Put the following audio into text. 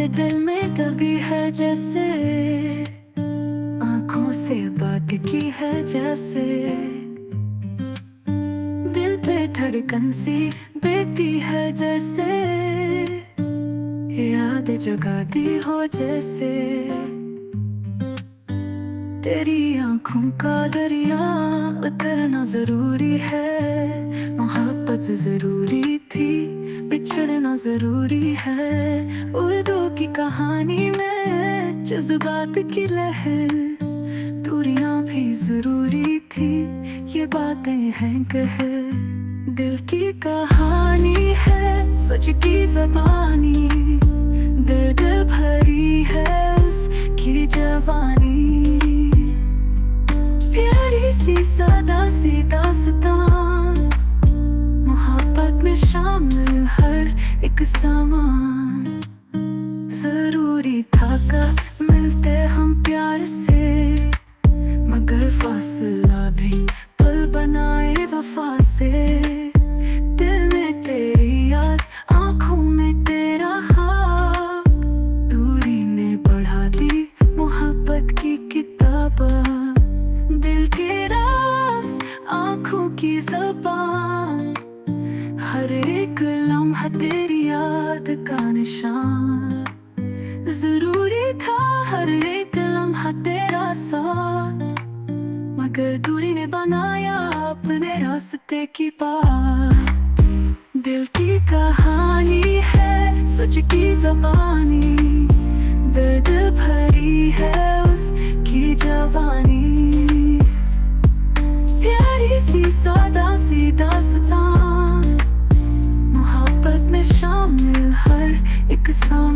बातें दिल में दबी है जैसे आंखों से बात की है जैसे दिल पे धड़कन सी बेती है जैसे याद जगाती हो जैसे तेरी आंखों का दरिया उतरना जरूरी है। मोहब्बत जरूरी थी, बिछड़ना जरूरी है। उर्दू की कहानी में जज्बात की लहर, दूरियां भी जरूरी थी, ये बातें हैं कहर। दिल की कहानी है सच की ज़बानी, दर्द भरी है उसकी जवानी। प्यारी सी सदा सी दास्तान, मोहब्बत में शामिल हर एक सामान। जरूरी था कब मिलते हम प्यार से, मगर फासला भी पल बनाए वफा से। दिल में तेरी याद, आंखों में तेरा ख्वाब, दूरी ने बढ़ा दी मोहब्बत की किताबें। दिल के राज, आंखों की ज़बान, हर एक लम्हा तेरी याद का निशान। जरूरी था हर एक लम्हा तेरा साथ, मगर दूरी ने बनाया अपने रास्ते की बात। दिल की कहानी है सच की ज़बानी, दर्द भरी है उसकी जवानी। प्यारी सी सादा सी दास्तान, मोहब्बत में शामिल हर एक सांस।